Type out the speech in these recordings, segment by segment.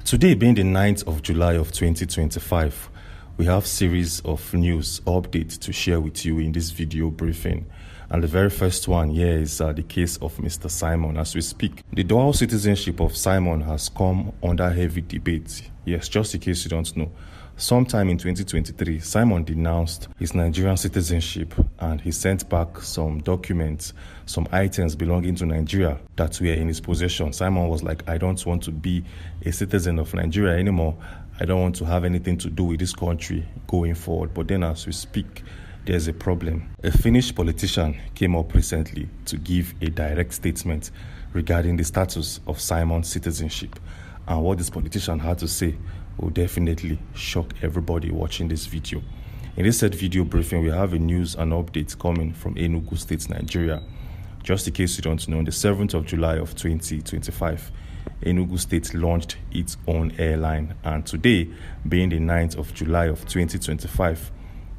Today being the 9th of July of 2025, we have series of news updates to share with you in this video briefing. And the very first one here is the case of Mr. Simon. As we speak, the dual citizenship of Simon has come under heavy debate. Yes, just in case you don't know. Sometime in 2023, Simon denounced his Nigerian citizenship and he sent back some documents, some items belonging to Nigeria that were in his possession. Simon was like, I don't want to be a citizen of Nigeria anymore. I don't want to have anything to do with this country going forward. But then as we speak, there's a problem. A Finnish politician came up recently to give a direct statement regarding the status of Simon's citizenship. And what this politician had to say will definitely shock everybody watching this video. In this said video briefing, we have a news and update coming from Enugu State, Nigeria. Just in case you don't know, on the 7th of July of 2025, Enugu State launched its own airline. And today, being the 9th of July of 2025,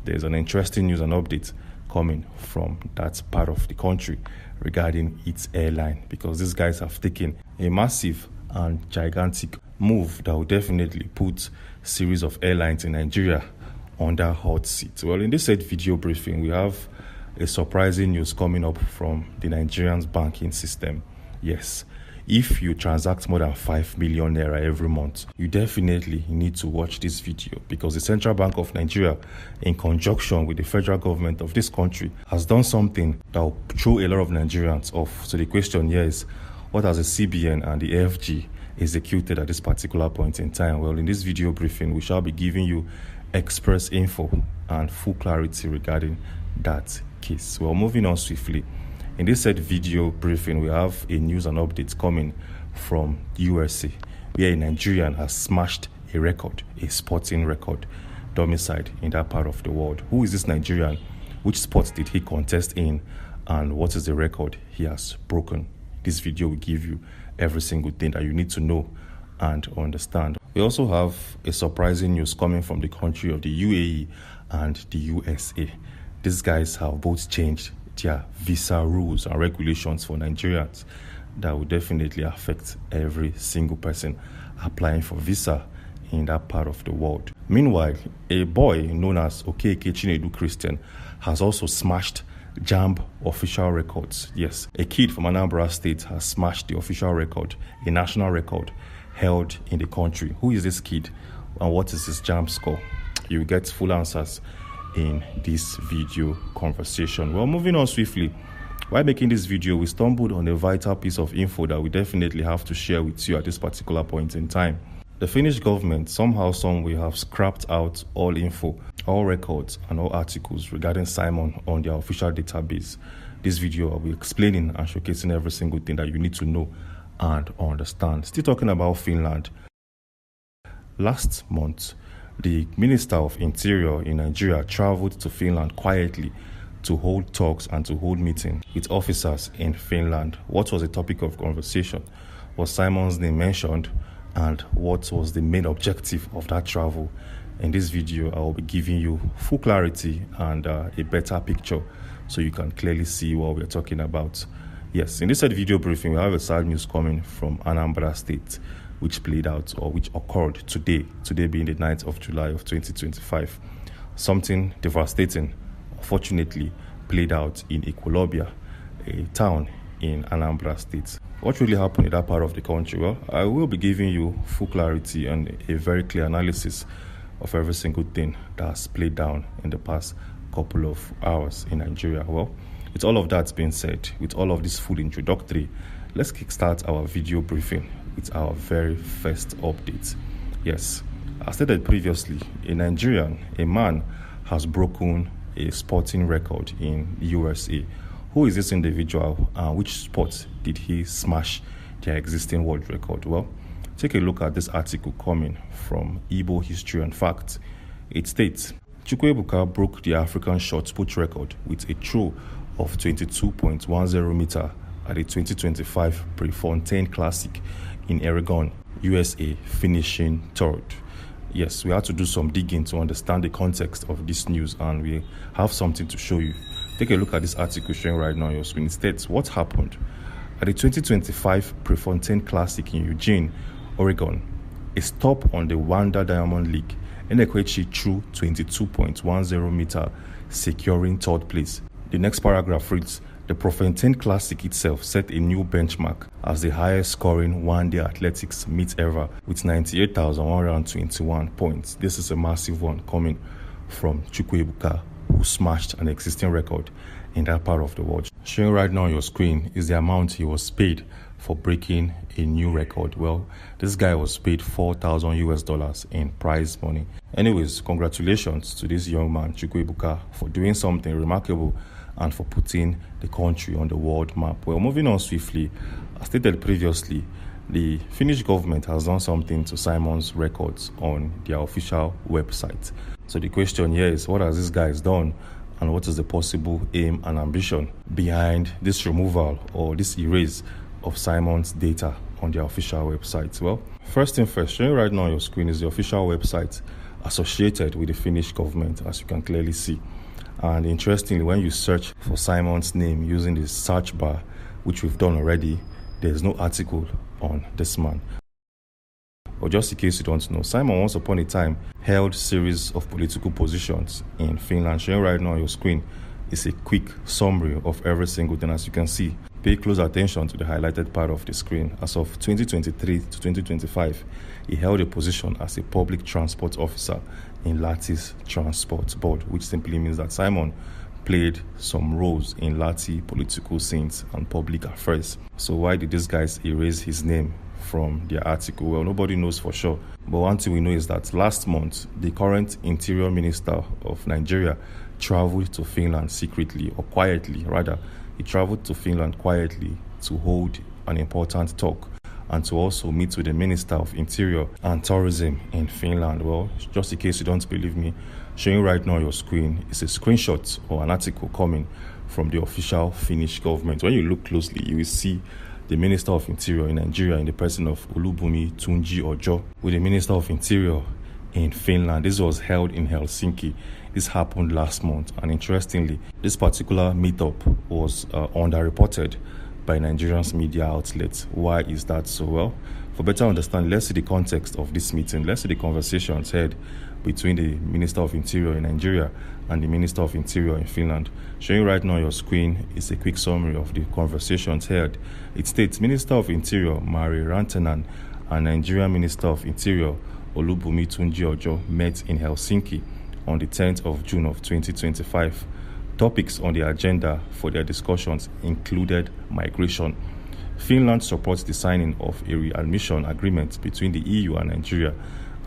there's an interesting news and update coming from that part of the country regarding its airline, because these guys have taken a massive and gigantic move that will definitely put a series of airlines in Nigeria under hot seat. Well, in this said video briefing, we have a surprising news coming up from the Nigerian banking system. Yes, if you transact more than 5 million naira every month, you definitely need to watch this video, because the Central Bank of Nigeria, in conjunction with the federal government of this country, has done something that will throw a lot of Nigerians off. So the question here is, what has the CBN and the AFG executed at this particular point in time? Well, in this video briefing, we shall be giving you express info and full clarity regarding that case. Well, moving on swiftly. In this said video briefing, we have a news and updates coming from USA, where a Nigerian has smashed a record, a sporting record, domiciled in that part of the world. Who is this Nigerian? Which sport did he contest in? And what is the record he has broken? This video will give you every single thing that you need to know and understand. We also have a surprising news coming from the country of the UAE and the USA. These guys have both changed their visa rules and regulations for Nigerians that will definitely affect every single person applying for visa in that part of the world. Meanwhile, a boy known as Okeke Chinedu Christian has also smashed JAMB official records. Yes, a kid from Anambra State has smashed the official record, a national record held in the country. Who is this kid and what is his JAMB score? You will get full answers in this video conversation. Well, moving on swiftly. While making this video, we stumbled on a vital piece of info that we definitely have to share with you at this particular point in time. The Finnish government somehow, some way have scrapped out all info, all records and all articles regarding Simon on their official database. This video I'll be explaining and showcasing every single thing that you need to know and understand. Still talking about Finland. Last month, the Minister of Interior in Nigeria traveled to Finland quietly to hold talks and to hold meetings with officers in Finland. What was the topic of conversation? Was Simon's name mentioned? And what was the main objective of that travel? In this video, I will be giving you full clarity and a better picture so you can clearly see what we're talking about. Yes, in this video briefing, we have a sad news coming from Anambra State, which played out or which occurred today being the 9th of July of 2025. Something devastating, unfortunately, played out in Èkpá, a town in Anambra State. What really happened in that part of the country? Well, I will be giving you full clarity and a very clear analysis of every single thing that has played down in the past couple of hours in Nigeria. Well, with all of that being said, with all of this full introductory, let's kickstart our video briefing with our very first update. Yes, as stated previously, a Nigerian, a man, has broken a sporting record in the USA. Who is this individual and which sport did he smash their existing world record? Well, take a look at this article coming from Igbo History and Facts. It states, Chukwuemeka broke the African shot put record with a throw of 22.10 meter at the 2025 Prefontaine Classic in Oregon, USA, finishing third. Yes, we had to do some digging to understand the context of this news, and we have something to show you. Take a look at this article showing right now on your screen. It states what happened at the 2025 Prefontaine Classic in Eugene, Oregon. a stop on the Wanda Diamond League, Èkpá through 22.10 meter, securing third place. The next paragraph reads, the Profentine Classic itself set a new benchmark as the highest scoring one-day athletics meet ever with 98,121 points. This is a massive one coming from Chukwuemeka, who smashed an existing record in that part of the world. Showing right now on your screen is the amount he was paid for breaking a new record. Well, this guy was paid $4,000 in prize money. Anyways, congratulations to this young man, Chukwuemeka, for doing something remarkable and for putting the country on the world map. Well, moving on swiftly, as stated previously, the Finnish government has done something to Simon's records on their official website. So the question here is, what has this guy done, and what is the possible aim and ambition behind this removal or this erase of Simon's data on their official website? Well, first thing first, showing right now on your screen is the official website associated with the Finnish government, as you can clearly see. And interestingly, when you search for Simon's name using the search bar, which we've done already, there's no article on this man. But just in case you don't know, Simon once upon a time held a series of political positions in Finland. Showing right now on your screen is a quick summary of every single thing. As you can see, pay close attention to the highlighted part of the screen. As of 2023 to 2025, he held a position as a public transport officer in Latvia's transport board, which simply means that Simon played some roles in Latvia political scenes and public affairs. So why did these guys erase his name from their article? Well, nobody knows for sure. But one thing we know is that last month, the current Interior Minister of Nigeria traveled to Finland secretly, or quietly rather. He traveled to Finland quietly to hold an important talk and to also meet with the Minister of Interior and Tourism in Finland. Well, just in case you don't believe me, showing right now on your screen is a screenshot or an article coming from the official Finnish government. When you look closely, you will see the Minister of Interior in Nigeria in the person of Olubunmi Tunji-Ojo with the Minister of Interior in Finland. This was held in Helsinki. This happened last month, and interestingly, this particular meetup was underreported by Nigerian's media outlets. Why is that so? Well, for better understanding, let's see the context of this meeting. Let's see the conversations held between the Minister of Interior in Nigeria and the Minister of Interior in Finland. Showing right now on your screen is a quick summary of the conversations held. It states, Minister of Interior Mari Rantanen and Nigerian Minister of Interior Olubunmi Tunji-Ojo met in Helsinki on the 10th of June of 2025. Topics on the agenda for their discussions included migration. Finland supports the signing of a readmission agreement between the EU and Nigeria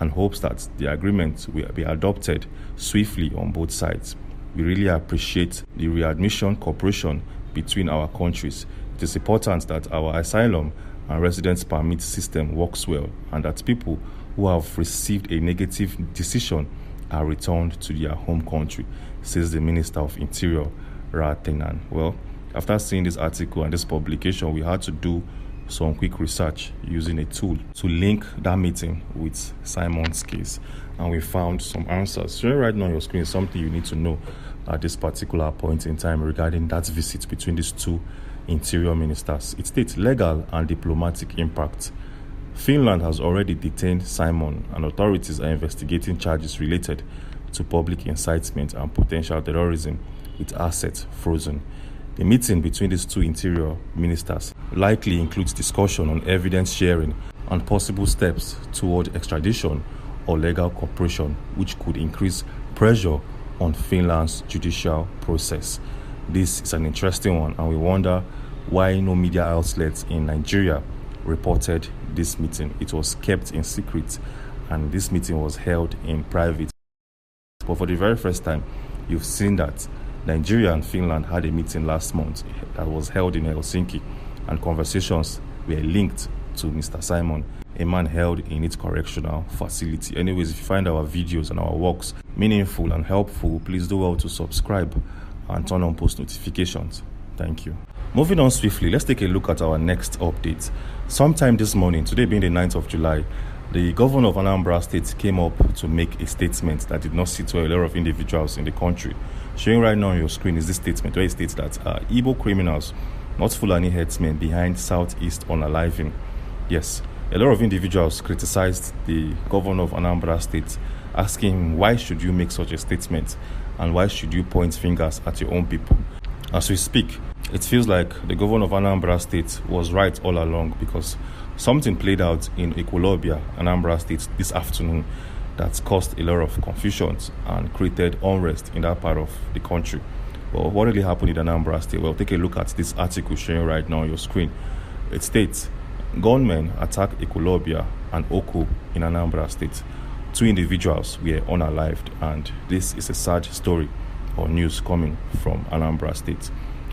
and hopes that the agreement will be adopted swiftly on both sides. We really appreciate the readmission cooperation between our countries. It is important that our asylum and residence permit system works well and that people who have received a negative decision are returned to their home country, says the Minister of Interior, Rantanen. Well, after seeing this article and this publication, we had to do some quick research using a tool to link that meeting with Simon's case, and we found some answers. Showing right now on your screen is something you need to know at this particular point in time regarding that visit between these two interior ministers. It states legal and diplomatic impact. Finland has already detained Simon, and authorities are investigating charges related to public incitement and potential terrorism with assets frozen. The meeting between these two interior ministers likely includes discussion on evidence sharing and possible steps toward extradition or legal cooperation, which could increase pressure on Finland's judicial process. This is an interesting one, and we wonder why no media outlets in Nigeria reported this meeting. It was kept in secret, and this meeting was held in private. But for the very first time, you've seen that Nigeria and Finland had a meeting last month that was held in Helsinki, and conversations were linked to Mr. Simon, a man held in its correctional facility. Anyways, if you find our videos and our works meaningful and helpful, please do well to subscribe and turn on post notifications. Thank you. Moving on swiftly, let's take a look at our next update. Sometime this morning, today being the 9th of July, the governor of Anambra State came up to make a statement that did not sit well with a lot of individuals in the country. Showing right now on your screen is this statement where it states that Igbo criminals, not Fulani headsmen, behind Southeast unaliving. Yes, A lot of individuals criticized the governor of Anambra State, asking him, why should you make such a statement and why should you point fingers at your own people? As we speak, it feels like the governor of Anambra State was right all along, because something played out in Èkpá, Anambra State this afternoon that caused a lot of confusion and created unrest in that part of the country. Well, what really happened in Anambra State? Well, take a look at this article showing right now on your screen. It states, gunmen attacked Èkpá and Oko in Anambra State. 2 individuals were unalived, and this is a sad story or news coming from Anambra State.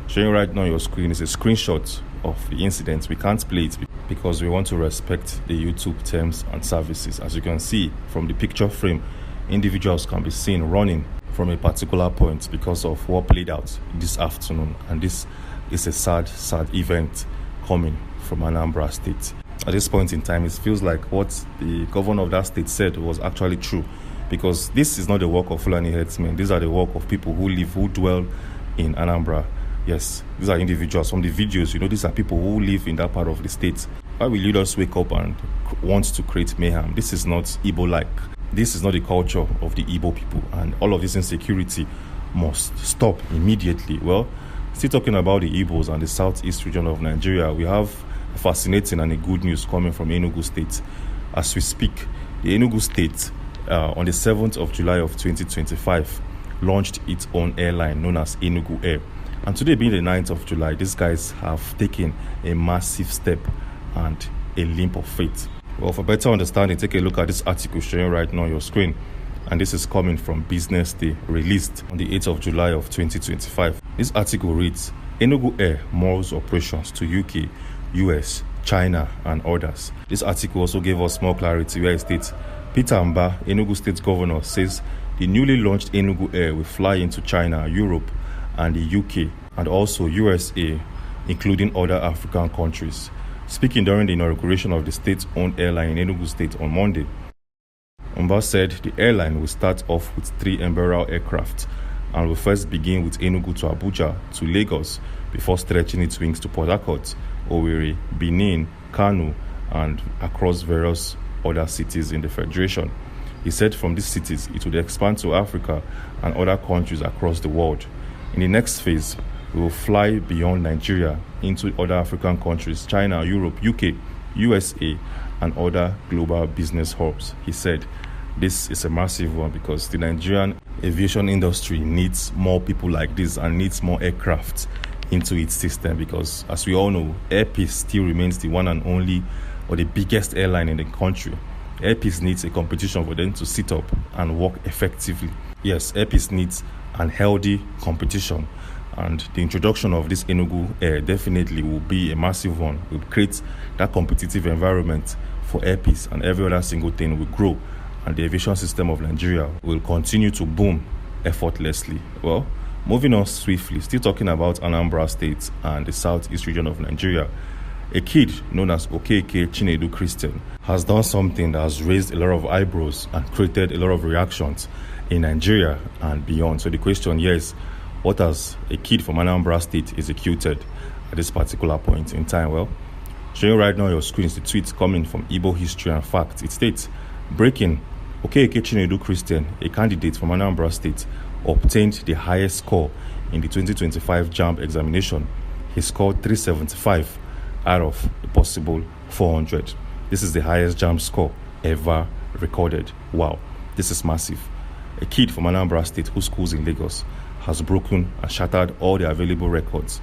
Showing right now on your screen is a screenshot of the incident. We can't play it because we want to respect the YouTube terms and services. As you can see from the picture frame, individuals can be seen running from a particular point because of what played out this afternoon, and this is a sad event coming from Anambra State. At this point in time, it feels like what the governor of that state said was actually true, because this is not the work of Fulani herdsmen. These are the work of people who dwell in Anambra. Yes, these are individuals. From the videos, these are people who live in that part of the state. Why will you just wake up and want to create mayhem? This is not Igbo-like. This is not the culture of the Igbo people, and all of this insecurity must stop immediately. Well, still talking about the Igbos and the southeast region of Nigeria, we have fascinating and a good news coming from Enugu State. As we speak, the Enugu State, on the 7th of July of 2025, launched its own airline known as Enugu Air. And today being the 9th of July, these guys have taken a massive step and a leap of faith. Well, for better understanding, take a look at this article showing right now on your screen. And this is coming from Business Day, released on the 8th of July of 2025. This article reads, Enugu Air moves operations to UK, US, China, and others. This article also gave us more clarity where it states, Peter Mba, Enugu State Governor, says the newly launched Enugu Air will fly into China, Europe, and the UK, and also USA, including other African countries. Speaking during the inauguration of the state-owned airline in Enugu State on Monday, Mba said the airline will start off with 3 Embraer aircraft and will first begin with Enugu to Abuja to Lagos before stretching its wings to Port Harcourt, Owerri, Benin, Kano, and across various other cities in the Federation. He said from these cities, it would expand to Africa and other countries across the world. In the next phase, we will fly beyond Nigeria into other African countries, China, Europe, UK, USA, and other global business hubs. He said this is a massive one because the Nigerian aviation industry needs more people like this and needs more aircraft into its system, because as we all know, Air Peace still remains the one and only or the biggest airline in the country. Air Peace needs a competition for them to sit up and work effectively. Yes, Air Peace needs an healthy competition, and the introduction of this Enugu Air definitely will be a massive one. It will create that competitive environment for Air Peace, and every other single thing will grow, and the aviation system of Nigeria will continue to boom effortlessly. Well, moving on swiftly, still talking about Anambra State and the southeast region of Nigeria, a kid known as Okeke Chinedu Christian has done something that has raised a lot of eyebrows and created a lot of reactions in Nigeria and beyond. So the question here is, what has a kid from Anambra State executed at this particular point in time? Well, showing right now on your screen is the tweet coming from Igbo History and Fact. It states, breaking, Okeke Chinedu Christian, a candidate from Anambra State, obtained the highest score in the 2025 JAMB examination. He scored 375 out of the possible 400. This is the highest JAMB score ever recorded. Wow, this is massive. A kid from Anambra State who schools in Lagos has broken and shattered all the available records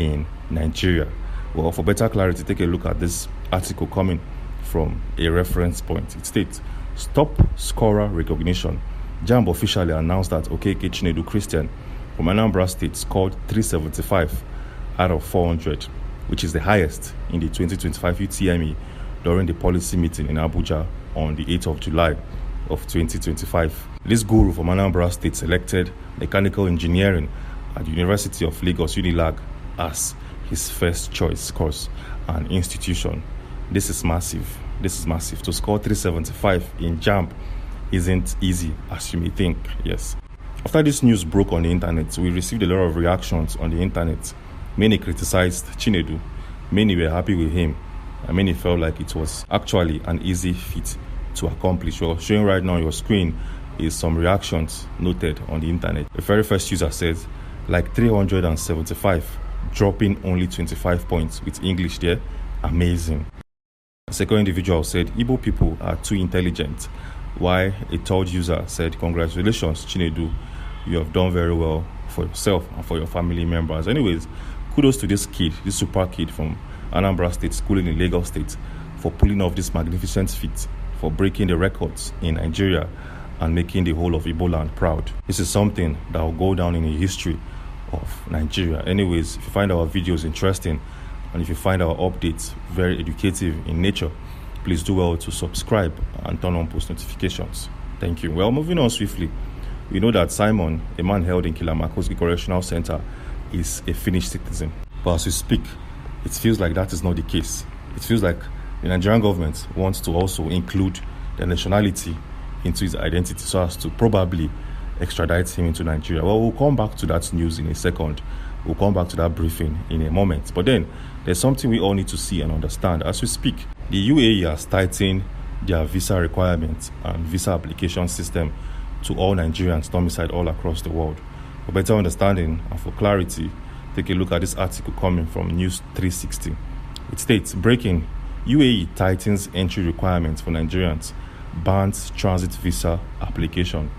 in Nigeria. Well, for better clarity, take a look at this article coming from a reference point. It states, stop scorer recognition. JAMB officially announced that Okeke Chinedu Christian from Anambra State scored 375 out of 400, which is the highest in the 2025 UTME during the policy meeting in Abuja on the 8th of July of 2025. This guru from Anambra State selected mechanical engineering at the University of Lagos Unilag as his first choice course and institution. This is massive. This is massive. To score 375 in JAMB isn't easy as you may think. Yes. After this news broke on the internet, we received a lot of reactions on the internet. Many criticized Chinedu. Many were happy with him. I mean, it felt like it was actually an easy feat to accomplish. Well, showing right now on your screen is some reactions noted on the internet. The very first user says, like 375, dropping only 25 points with English there. Amazing. A second individual said, Igbo people are too intelligent. While a third user said, congratulations, Chinedu. You have done very well for yourself and for your family members. Anyways, kudos to this kid, this super kid from Anambra State, schooling in Lagos State, for pulling off this magnificent feat, for breaking the records in Nigeria and making the whole of Igbo land proud. This is something that will go down in the history of Nigeria. Anyways, if you find our videos interesting and if you find our updates very educative in nature, please do well to subscribe and turn on post notifications. Thank you. Well, moving on swiftly, we know that Simon, a man held in Kilamakoski Correctional Center, is a Finnish citizen. But as we speak, it feels like that is not the case. It feels like the Nigerian government wants to also include the nationality into his identity so as to probably extradite him into Nigeria. Well, we'll come back to that news in a second. We'll come back to that briefing in a moment. But then, there's something we all need to see and understand. As we speak, the UAE has tightened their visa requirements and visa application system to all Nigerians domiciled all across the world. For better understanding and for clarity, take a look at this article coming from News 360. It states, breaking, UAE tightens entry requirements for Nigerians, bans transit visa application.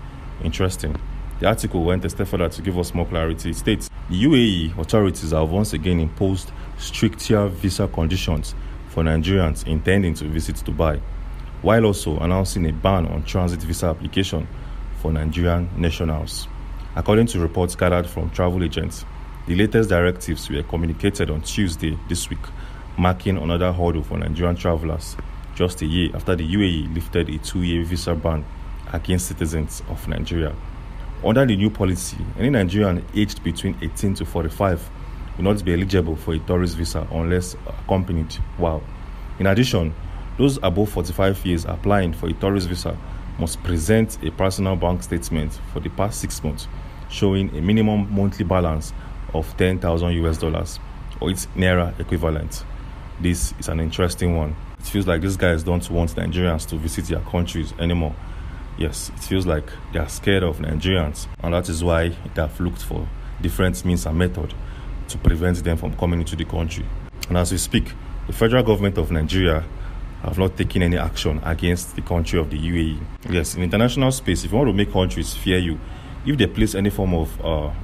Interesting. The article went a step further to give us more clarity. It states, the UAE authorities have once again imposed stricter visa conditions for Nigerians intending to visit Dubai, while also announcing a ban on transit visa application for Nigerian nationals. According to reports gathered from travel agents, the latest directives were communicated on Tuesday this week, marking another hurdle for Nigerian travelers, just a year after the UAE lifted a 2-year visa ban against citizens of Nigeria. Under the new policy, any Nigerian aged between 18 to 45 will not be eligible for a tourist visa unless accompanied. Wow. In addition, those above 45 years applying for a tourist visa must present a personal bank statement for the past 6 months, showing a minimum monthly balance of $10,000 or its naira equivalent. This is an interesting one. It feels like these guys don't want Nigerians to visit their countries anymore. Yes, it feels like they are scared of Nigerians, and that is why they have looked for different means and methods to prevent them from coming into the country. And as we speak, the federal government of Nigeria have not taken any action against the country of the UAE. Yes, in international space, if you want to make countries fear you, if they place any form of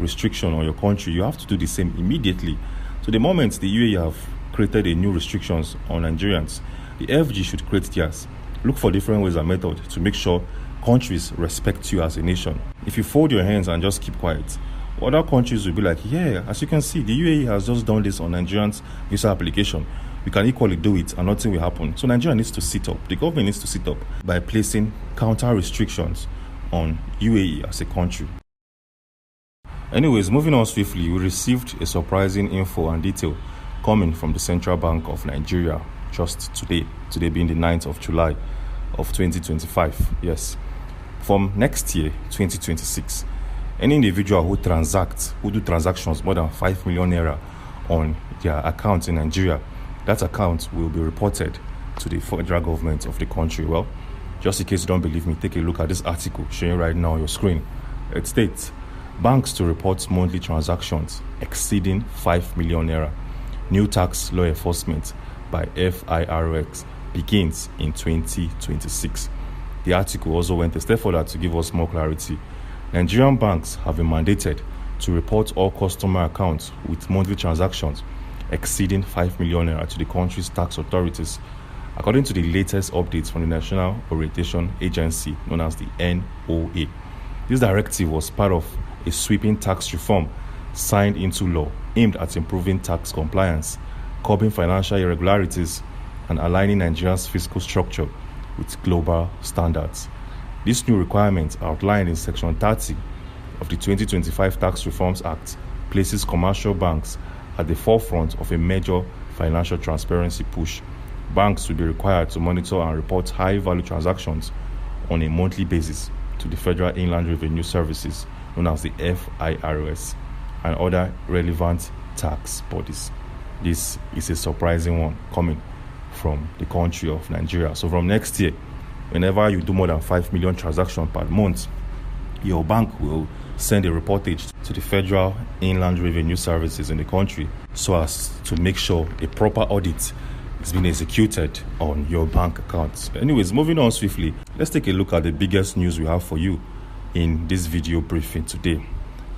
restriction on your country, you have to do the same immediately. So the moment the UAE have created a new restrictions on Nigerians, the FG should create theirs. Look for different ways and methods to make sure countries respect you as a nation. If you fold your hands and just keep quiet, other countries will be like, yeah, as you can see, the UAE has just done this on Nigerians' visa application. We can equally do it and nothing will happen. So Nigeria needs to sit up. The government needs to sit up by placing counter restrictions on UAE as a country. Anyways, moving on swiftly, we received a surprising info and detail coming from the Central Bank of Nigeria just today being the 9th of July of 2025. Yes. From next year, 2026, any individual who do transactions more than 5 million naira on their account in Nigeria, that account will be reported to the federal government of the country. Well, just in case you don't believe me, take a look at this article showing right now on your screen. It states, banks to report monthly transactions exceeding 5 million naira. New tax law enforcement by FIRX begins in 2026. The article also went a step further to give us more clarity. Nigerian banks have been mandated to report all customer accounts with monthly transactions exceeding 5 million naira to the country's tax authorities, according to the latest updates from the National Orientation Agency, known as the NOA. This directive was part of a sweeping tax reform signed into law aimed at improving tax compliance, curbing financial irregularities, and aligning Nigeria's fiscal structure with global standards. This new requirement, outlined in Section 30 of the 2025 Tax Reforms Act, places commercial banks at the forefront of a major financial transparency push. Banks will be required to monitor and report high-value transactions on a monthly basis to the Federal Inland Revenue Services, known as the FIRS, and other relevant tax bodies. This is a surprising one coming from the country of Nigeria. So from next year, whenever you do more than 5 million transactions per month, your bank will send a reportage to the Federal Inland Revenue Services in the country so as to make sure a proper audit is being executed on your bank accounts. Anyways, moving on swiftly, let's take a look at the biggest news we have for you in this video briefing today.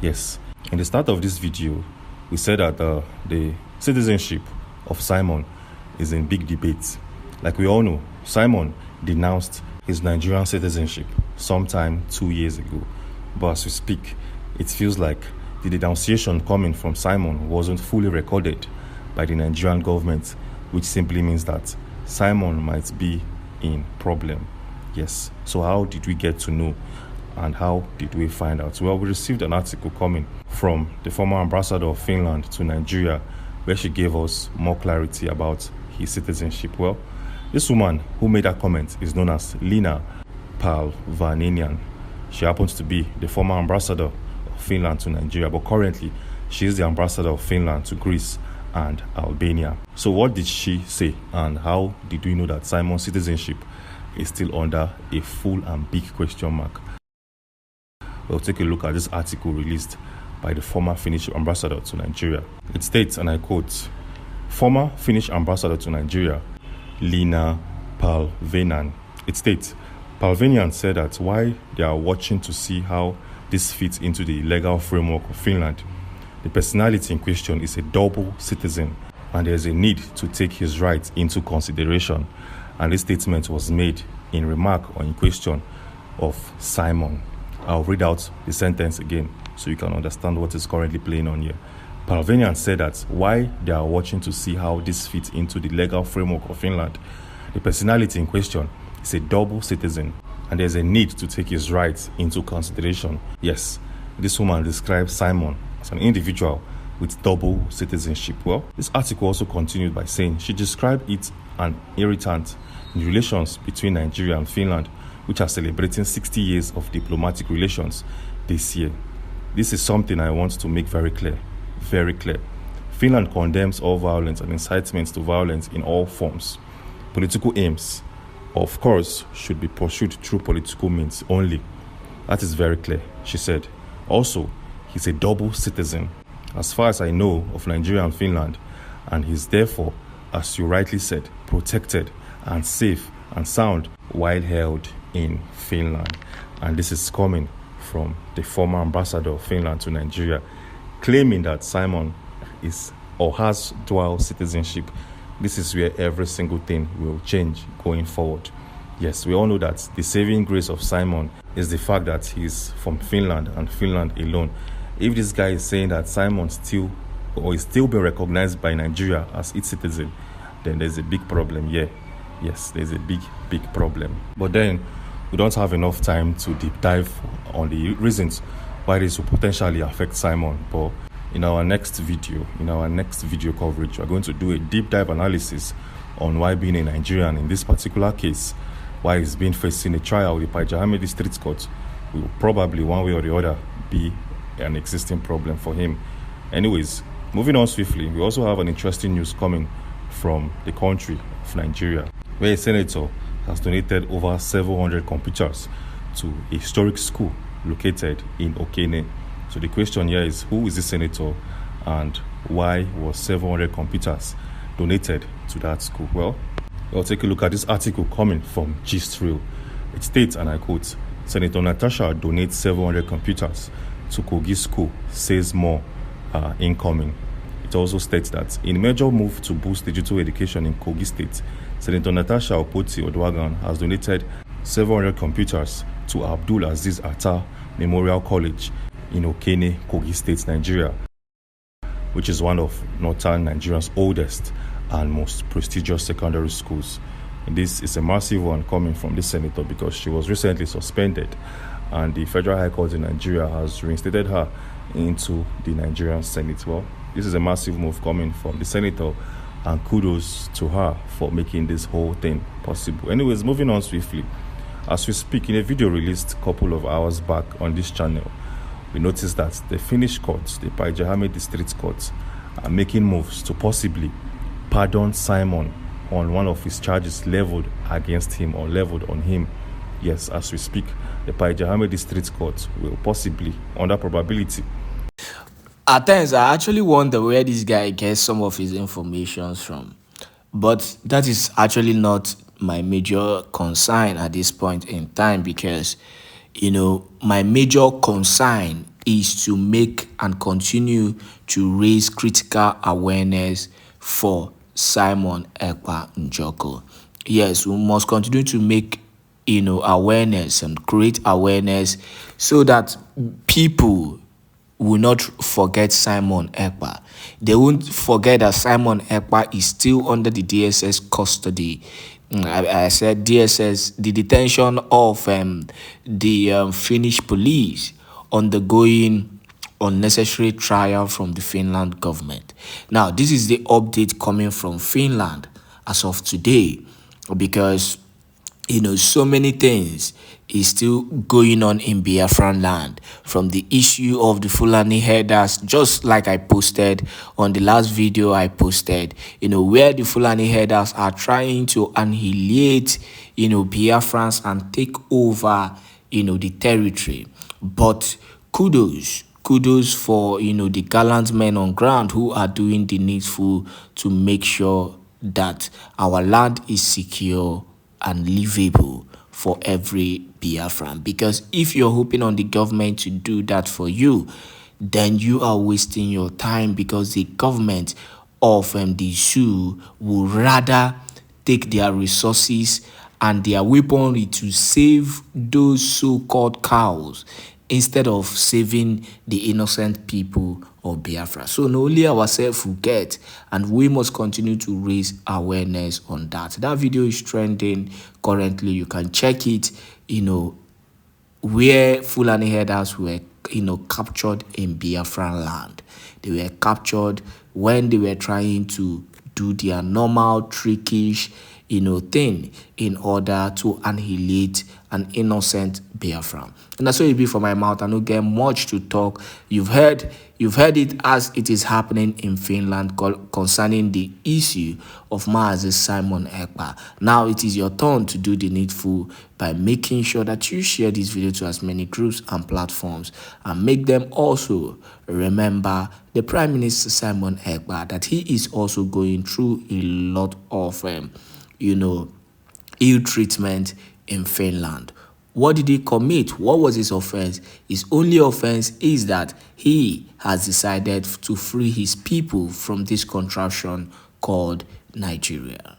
Yes, in the start of this video, we said that the citizenship of Simon is in big debate. Like we all know, Simon denounced his Nigerian citizenship sometime 2 years ago. But as we speak, it feels like the denunciation coming from Simon wasn't fully recorded by the Nigerian government, which simply means that Simon might be in problem. Yes, so how did we get to know and how did we find out? Well, we received an article coming from the former ambassador of Finland to Nigeria where she gave us more clarity about his citizenship. Well, this woman who made that comment is known as Lina Palvaninian. She happens to be the former ambassador of Finland to Nigeria, but currently she is the ambassador of Finland to Greece and Albania. So what did she say, and how did we know that Simon's citizenship is still under a full and big question mark? We'll take a look at this article released by the former Finnish ambassador to Nigeria. It states, and I quote, former Finnish ambassador to Nigeria, Lina Palvenian. It states, Palvenian said that while they are watching to see how this fits into the legal framework of Finland, the personality in question is a double citizen and there is a need to take his rights into consideration. And this statement was made in remark or in question of Simon. I'll read out the sentence again so you can understand what is currently playing on here. Palvenian said that while they are watching to see how this fits into the legal framework of Finland, the personality in question is a double citizen and there's a need to take his rights into consideration. Yes, this woman describes Simon as an individual with double citizenship. Well, this article also continued by saying she described it an irritant in relations between Nigeria and Finland, which are celebrating 60 years of diplomatic relations this year. This is something I want to make very clear. Very clear. Finland condemns all violence and incitements to violence in all forms. Political aims, of course, should be pursued through political means only. That is very clear, she said. Also, he's a double citizen, as far as I know, of Nigeria and Finland, and he's therefore, as you rightly said, protected and safe and sound while held in Finland. And this is coming from the former ambassador of Finland to Nigeria, claiming that Simon is or has dual citizenship. This is where every single thing will change going forward. Yes, we all know that the saving grace of Simon is the fact that he's from Finland and Finland alone. If this guy is saying that Simon is still being recognized by Nigeria as its citizen, then there's a big problem here. Yes, there's a big problem. But then we don't have enough time to deep dive on the reasons why this will potentially affect Simon. But in our next video coverage, we're going to do a deep dive analysis on why being a Nigerian in this particular case, why he's been facing a trial with the Paijahame District Court, will probably one way or the other be an existing problem for him. Anyways, moving on swiftly, we also have an interesting news coming from the country of Nigeria, where a senator has donated over 700 computers to a historic school located in Okene. So the question here is, who is this senator and why was 700 computers donated to that school? Well, we'll take a look at this article coming from Gist-Real. It states, and I quote, Senator Natasha donates 700 computers to Kogi School, says more incoming. It also states that in a major move to boost digital education in Kogi State, Senator Natasha Opoti-Odwagan has donated 700 computers to Abdul Aziz Atta Memorial College in Okene, Kogi State, Nigeria, which is one of northern Nigeria's oldest and most prestigious secondary schools. And this is a massive one coming from this senator because she was recently suspended and the Federal High Court in Nigeria has reinstated her into the Nigerian Senate. Well, this is a massive move coming from the senator, and kudos to her for making this whole thing possible. Anyways, moving on swiftly. As we speak, in a video released a couple of hours back on this channel, we noticed that the Finnish courts, the Paijahame District Courts, are making moves to possibly pardon Simon on one of his charges leveled against him or leveled on him. Yes, as we speak, the Paijahame District Court will possibly, under probability. At times, I actually wonder where this guy gets some of his information from. But that is actually not my major concern at this point in time, because, my major concern is to make and continue to raise critical awareness for Simon Ekpa Njoko. Yes, we must continue to make awareness and create awareness so that people will not forget Simon Ekpa. They won't forget that Simon Ekpa is still under the DSS custody. I said DSS, the detention of the Finnish police undergoing unnecessary trial from the Finland government. Now, this is the update coming from Finland as of today, because so many things is still going on in Biafran land, from the issue of the Fulani herders, just like I posted on the last video I posted, where the Fulani herders are trying to annihilate, Biafrans and take over, the territory. But kudos for, the gallant men on ground who are doing the needful to make sure that our land is secure and livable for every Biafran. Because if you're hoping on the government to do that for you, then you are wasting your time, because the government of the Sioux will rather take their resources and their weaponry to save those so-called cows instead of saving the innocent people of Biafra. So not only ourselves will get, and we must continue to raise awareness on that. That video is trending currently. You can check it, where Fulani herders were, captured in Biafran land. They were captured when they were trying to do their normal trickish, thing in order to annihilate an innocent Biafran. And that's what it be for my mouth. I don't get much to talk. You've heard it as it is happening in Finland concerning the issue of Mazi Simon Ekpa. Now it is your turn to do the needful by making sure that you share this video to as many groups and platforms, and make them also remember the Prime Minister Simon Ekpa, that he is also going through a lot of ill treatment in Finland. What did he commit? What was his offense? His only offense is that he has decided to free his people from this contraption called Nigeria.